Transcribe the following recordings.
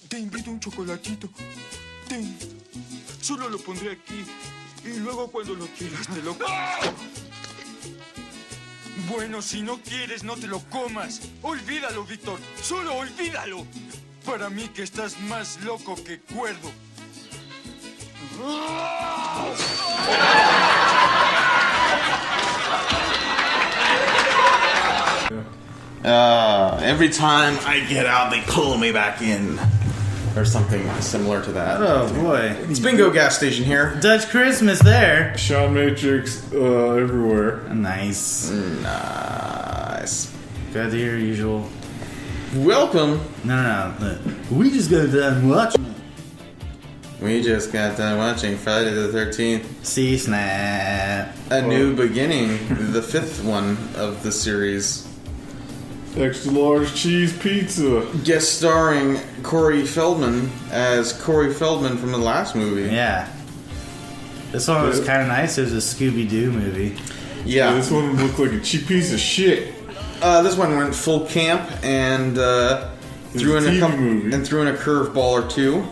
Te invito a un chocolatito. Ten. Solo lo pondré aquí. Y luego cuando lo quieras te lo... Bueno, si no quieres, no te lo comas. Olvídalo, Víctor. Solo olvídalo. Para mí que estás más loco que cuerdo. Every time I get out, they pull me back in. Or something similar to that. Oh boy. It's Bingo gas station here. Dutch Christmas there. Sean Matrix everywhere. Nice. Nice. Got to your usual. Welcome. No. We just got done watching. We just got done watching Friday the 13th. See snap. A New Beginning, the 5th one of the series. Extra large cheese pizza. Guest starring Corey Feldman as Corey Feldman from the last movie. Yeah. This one was kind of nice. It was a Scooby-Doo movie. Yeah. This one looked like a cheap piece of shit. This one went full camp and threw in a curveball or two.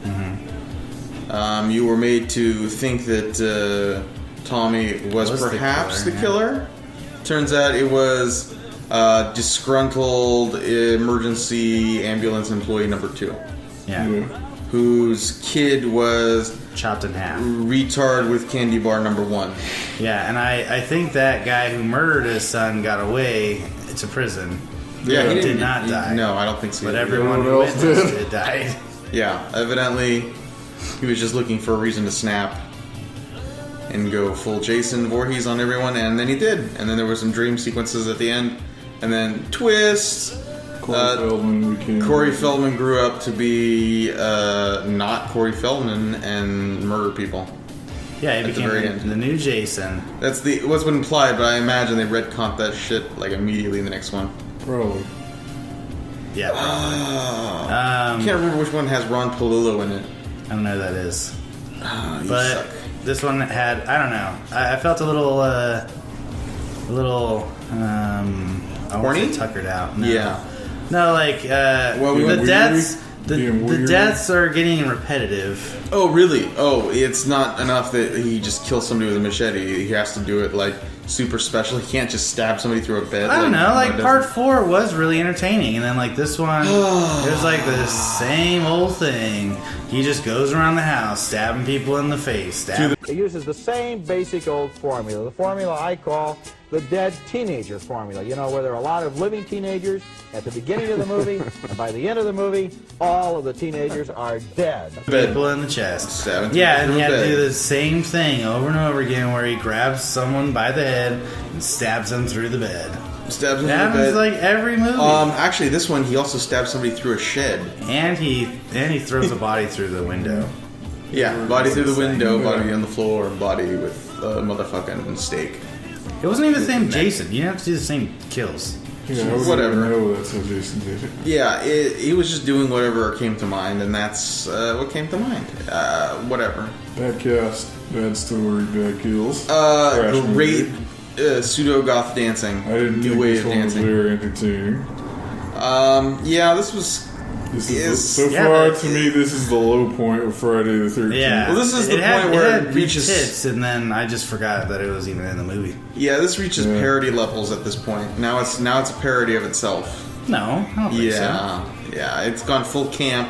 Mm-hmm. You were made to think that Tommy was perhaps the killer. Turns out it was disgruntled emergency ambulance employee number 2. Yeah. Whose kid was chopped in half. Retard with candy bar number 1. Yeah, and I think that guy who murdered his son got away to prison. Yeah, he did not die. No, I don't think so. But everyone who witnessed it died. Yeah, evidently he was just looking for a reason to snap and go full Jason Voorhees on everyone, and then he did. And then there were some dream sequences at the end, and then twist. Corey Feldman grew up to be not Corey Feldman and murder people. Yeah, he became the new Jason. That's what's been implied, but I imagine they retconned that shit like immediately in the next one. Probably. Yeah. I can't remember which one has Ron Palillo in it. I don't know who that is. But suck. This one had, I don't know. I felt a little horny? Tuckered out. No. Yeah. No, like the deaths. The deaths are getting repetitive. Oh, really? Oh, it's not enough that he just kills somebody with a machete. He has to do it like super special. He can't just stab somebody through a bed. I don't know. Like part 4 was really entertaining, and then like this one, it was like the same old thing. He just goes around the house stabbing people in the face. It uses the same basic old formula. The formula I call the dead teenager formula. You know, where there are a lot of living teenagers at the beginning of the movie, and by the end of the movie, all of the teenagers are dead. People in the chest. Yeah, and he had to do the same thing over and over again, where he grabs someone by the head and stabs them through the bed. Stabs them that through the bed. Like every movie. Actually, this one he also stabs somebody through a shed, and he throws a body through the window. Yeah, body through the window, body on the floor, body with a motherfucking steak. It wasn't even the same Jason. You didn't have to do the same kills. Yeah, whatever. No, that's how Jason did it. Yeah, he was just doing whatever came to mind, and that's what came to mind. Whatever. Bad cast, bad story, bad kills. Great pseudo-goth dancing. I didn't think this one was very entertaining. Yeah, this was... To me, this is the low point of Friday the 13th. Yeah. Well, this is the point where it reaches tits, and then I just forgot that it was even in the movie. Yeah, this reaches parody levels at this point. Now it's a parody of itself. No, I don't think so. Yeah, it's gone full camp.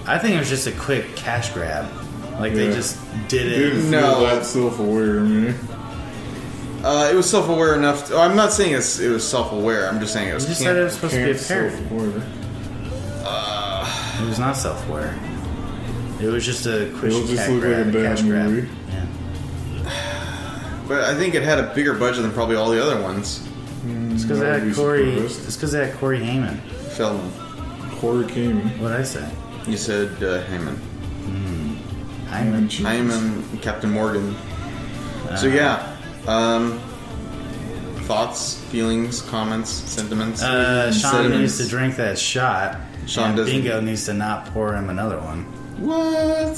I think it was just a quick cash grab. Like they just did it. Didn't feel that self-aware, man. It was self-aware enough. I'm not saying it was self-aware. I'm just saying it was. You just said it was supposed to be a parody. It was not self-aware. It was just a quick cash grab. Yeah. But I think it had a bigger budget than probably all the other ones. It's because they had Corey. It's because they had Corey Heyman. Feldman. Corey Heyman. What'd I say? You said Heyman. Heyman, Captain Morgan. So yeah. Thoughts, feelings, comments, sentiments. Sean needs to drink that shot. Sean doesn't. Bingo needs to not pour him another one. What?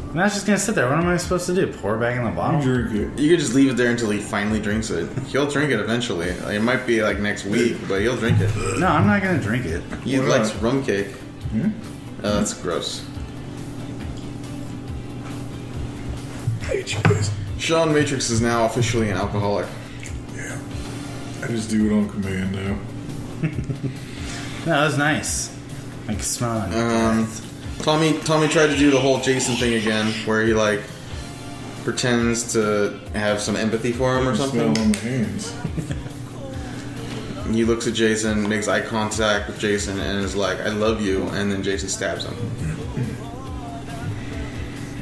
And that's just gonna sit there. What am I supposed to do? Pour it back in the bottle? You drink it. You could just leave it there until he finally drinks it. He'll drink it eventually. Like, it might be like next week, but he'll drink it. No, I'm not gonna drink it. He likes rum cake. Hmm? That's gross. Sean Matrix is now officially an alcoholic. Yeah. I just do it on command now. No, that was nice. I can smell it. Tommy tried to do the whole Jason thing again, where he like pretends to have some empathy for him or something. Smell on my hands. He looks at Jason, makes eye contact with Jason, and is like, "I love you," and then Jason stabs him.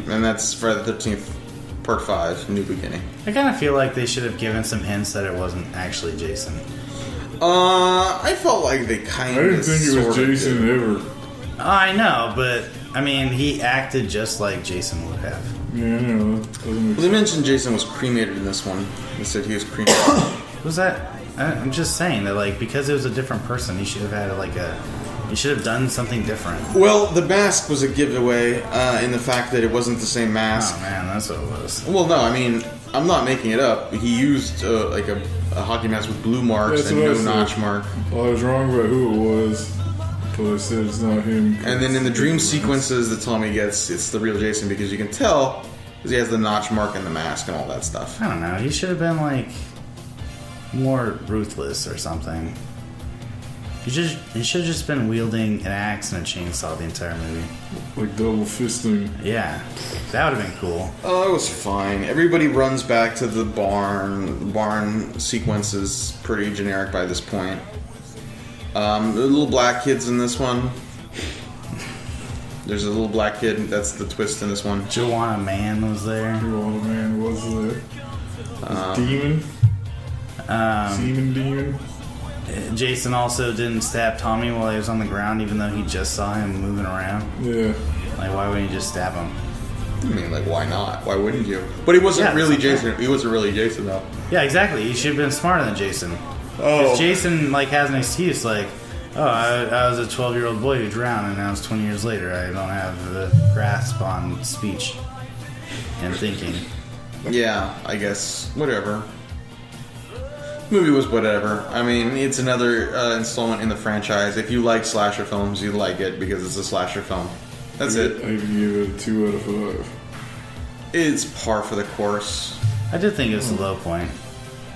And that's Friday the 13th, Part 5, New Beginning. I kind of feel like they should have given some hints that it wasn't actually Jason. I felt like they I kind didn't of think it was Jason did. ever. I know, but I mean, he acted just like Jason would have. Yeah, I know. That doesn't make Well, they mentioned Jason was cremated in this one. They said he was cremated. Was that? I'm just saying that, like, because it was a different person, he should have had he should have done something different. Well, the mask was a giveaway in the fact that it wasn't the same mask. Oh man, that's what it was. Well, no, I mean, I'm not making it up. He used like a hockey mask with blue marks That's and what I no said. notch mark. Well, I was wrong about who it was, but I said it's not him. And then in the dream sequences that Tommy gets, it's the real Jason because you can tell because he has the notch mark and the mask and all that stuff. I don't know. He should have been like more ruthless or something. He should have just been wielding an axe and a chainsaw the entire movie. Like double fisting. Yeah, that would have been cool. Oh, it was fine. Everybody runs back to the barn. The barn sequence is pretty generic by this point. The little black kid's in this one. There's a little black kid. That's the twist in this one. Joanna Mann was there. Oh man, was there? Demon? Semen demon? Jason also didn't stab Tommy while he was on the ground, even though he just saw him moving around. Yeah. Like, why wouldn't he just stab him? I mean, like, why not? Why wouldn't you? But he wasn't Yeah, really that's Jason. He wasn't really Jason, though. Yeah, exactly. He should have been smarter than Jason. Oh. If Jason like has an excuse, like, oh, I was a 12-year-old boy who drowned, and now it's 20 years later. I don't have the grasp on speech and thinking. Yeah, I guess. Whatever. Movie was whatever. I mean, it's another installment in the franchise. If you like slasher films, you like it because it's a slasher film. That's it. I'd give it a 2 out of 5. It's par for the course. I did think it was a low point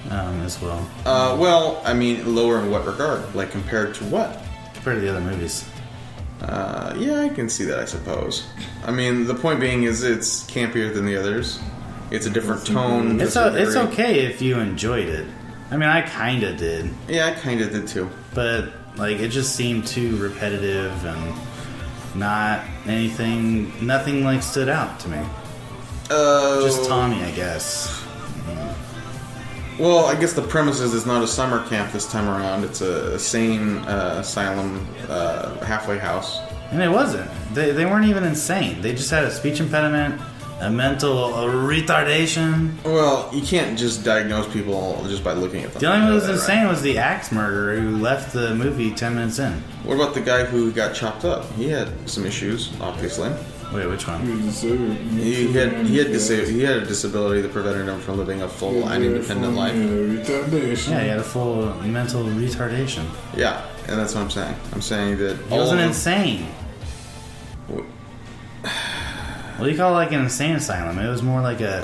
as well, Well, I mean, lower in what regard? Like, compared to what? compared to the other movies. Yeah, I can see that, I suppose. I mean, the point being is it's campier than the others. It's a different tone. It's okay if you enjoyed it. I mean, I kind of did. Yeah, I kind of did too. But, like, it just seemed too repetitive and nothing, like, stood out to me. Just Tommy, I guess. Well, I guess the premise is it's not a summer camp this time around. It's a sane asylum halfway house. And it wasn't. They weren't even insane. They just had a speech impediment, a mental retardation. Well, you can't just diagnose people just by looking at them. The only one who was Right? insane was the axe murderer who left the movie 10 minutes in. What about the guy who got chopped up? He had some issues, obviously. Wait, which one? He had a disability that prevented him from living a full and independent life. Yeah, he had a full mental retardation. Yeah, and that's what I'm saying. I'm saying that He wasn't insane. What do you call like an insane asylum? It was more like a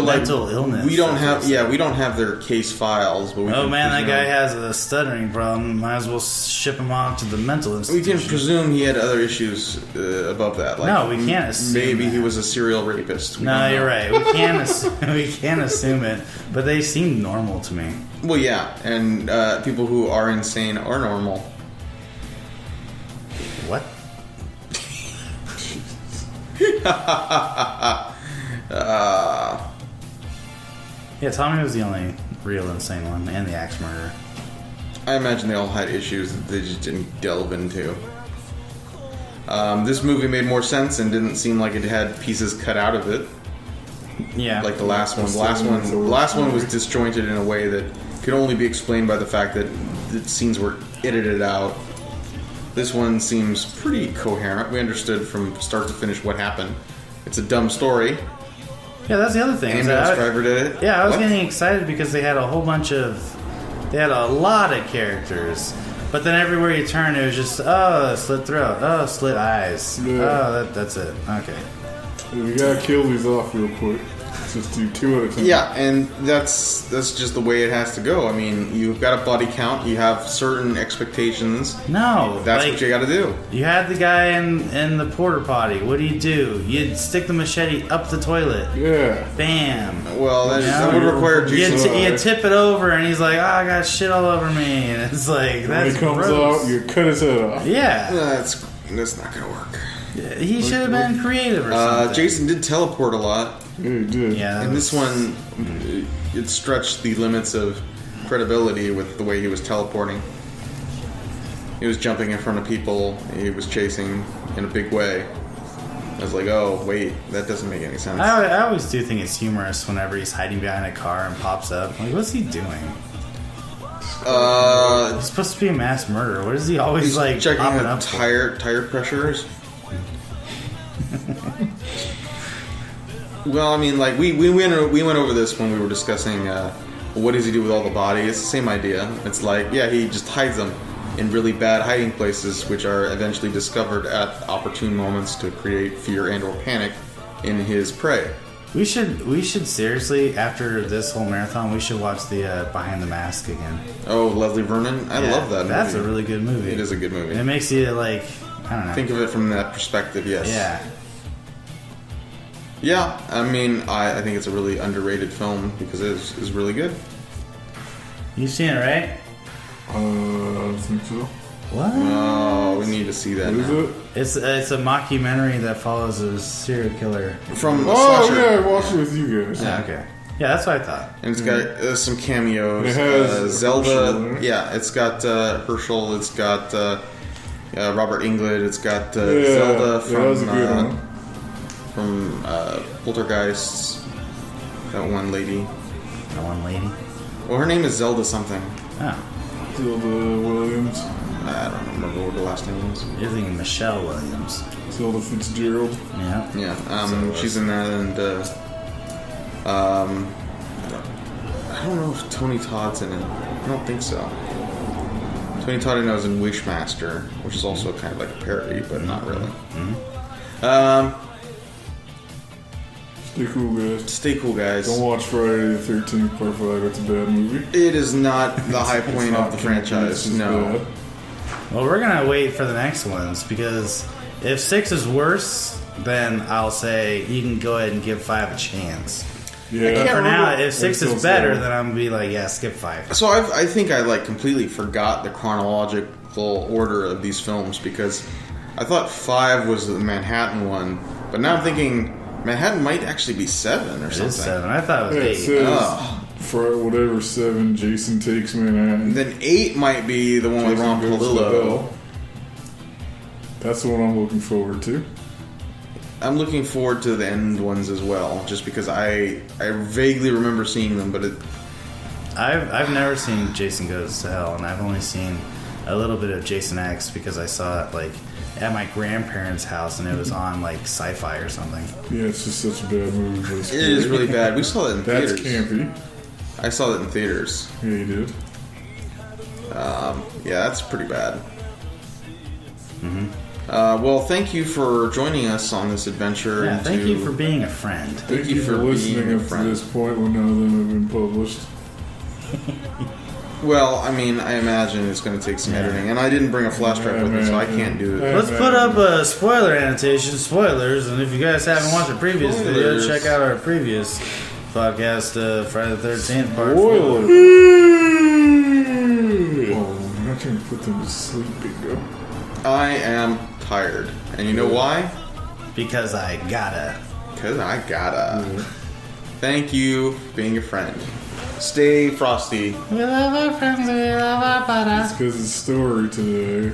mental illness. We don't have their case files, but we oh can man, presume, that guy has a stuttering problem. Might as well ship him off to the mental we institution. can presume he had other issues above that. Like, No, we can't assume Maybe he that. was a serial rapist. We No, don't know. you're right. We can't we can't assume it, but they seem normal to me. Well, yeah, and people who are insane are normal. What? Yeah, Tommy was the only real insane one, and the axe murderer. I imagine they all had issues that they just didn't delve into. This movie made more sense and didn't seem like it had pieces cut out of it, Yeah. like the last one. The last one was disjointed in a way that could only be explained by the fact that the scenes were edited out. This one seems pretty coherent. We understood from start to finish what happened. It's a dumb story. Yeah, that's the other thing. Ambulance driver did it. Yeah, I was What? getting excited because they had a whole bunch of... They had a lot of characters. But then everywhere you turn, it was just, oh, slit throat. Oh, slit eyes. Yeah. Oh, that's it. Okay. We gotta kill these off real quick. Let's just do 2 at a time. Yeah, and that's just the way it has to go. I mean, you've got a body count. You have certain expectations. No. That's what you got to do. You had the guy in the porta potty. What do? You'd stick the machete up the toilet. Yeah. Bam. Well, that would require Jason. You tip it over, and he's like, "Oh, I got shit all over me," and it's like, When that's he comes gross. out, you cut his head off. Yeah. That's not gonna work. He should have been creative or something. Jason did teleport a lot. Yeah, he did. Yeah. And this one, it stretched the limits of credibility with the way he was teleporting. He was jumping in front of people. He was chasing in a big way. I was like, oh, wait, that doesn't make any sense. I always do think it's humorous whenever he's hiding behind a car and pops up. Like, what's he doing? He's supposed to be a mass murderer. What is he always He's like checking popping out up for? tire pressures. Well, I mean, like we went over this when we were discussing what does he do with all the body. It's the same idea. It's like, yeah, he just hides them in really bad hiding places, which are eventually discovered at opportune moments to create fear and or panic in his prey. We should seriously, after this whole marathon, we should watch the Behind the Mask again. Oh, Leslie Vernon, I love that movie. That's a really good movie. It is a good movie. And it makes you like, I don't know. Think of it from that perspective, yes. Yeah. Yeah, I mean, I think it's a really underrated film because it is really good. You've seen it, right? I don't think so. What? Oh, we need to see that What now. is it? It's a mockumentary that follows a serial killer. From Oh, Slasher. yeah, I watched it with you guys. Yeah, okay. Yeah, that's what I thought. And it's got some cameos. It has Zelda. Herschel, right? Yeah, it's got Herschel. It's got Robert Englund. It's got Zelda that was a good one. from Poltergeists. That one lady. That one lady. Well, her name is Zelda something. Oh, Zelda Williams. I don't remember what the last name was. you're thinking Michelle Williams. Zelda Fitzgerald. Yeah. Yeah, she's in that, and I don't know if Tony Todd's in it. I don't think so. Tony Todd I know is in Wishmaster, which is also kind of like a parody, but not really. Stay cool, guys. Stay cool, guys. Don't watch Friday the 13th Part 5. That's a bad movie. It is not the high point of the It's franchise. just No. bad. Well, we're gonna wait for the next ones because if 6 is worse, then I'll say you can go ahead and give 5 a chance. Yeah. For now, if 6 Until is better, 7. then I'm gonna be like, yeah, skip 5. So I think I like completely forgot the chronological order of these films because I thought 5 was the Manhattan one, but now I'm thinking Manhattan might actually be 7 or It something. is 7. I thought it Yeah, it was 8. says Oh. for whatever 7, Jason takes Manhattan. Then 8 might be the one with Jason Ron goes to Palillo. hell. That's the one I'm looking forward to. I'm looking forward to the end ones as well, just because I vaguely remember seeing them, but I've never seen Jason Goes to Hell, and I've only seen a little bit of Jason X because I saw it like at my grandparents' house, and it was on like Sci-Fi or something. Yeah, it's just such a bad movie. But it's it is great. really bad. We saw that in That's theaters. campy. I saw that in theaters. Yeah, you did. Yeah, that's pretty bad. Well, thank you for joining us on this adventure. Yeah, thank you into- for being a friend. Thank you you for for listening being a up to friend. this point when none of them have been published. Well, I mean, I imagine it's going to take some editing, and I didn't bring a flash drive with me, so I can't do it. Let's put up a spoiler annotation, spoilers, and if you guys haven't watched the previous video, Spoilers. check out our previous podcast, Friday the 13th, Part 4. Spoiler. Oh, I'm not trying to put them to sleep, bingo. I am tired, and you know why? Because I gotta. Because I gotta. Thank you for being a friend. Stay frosty. We love our friends, we love our butter. It's because it's story today.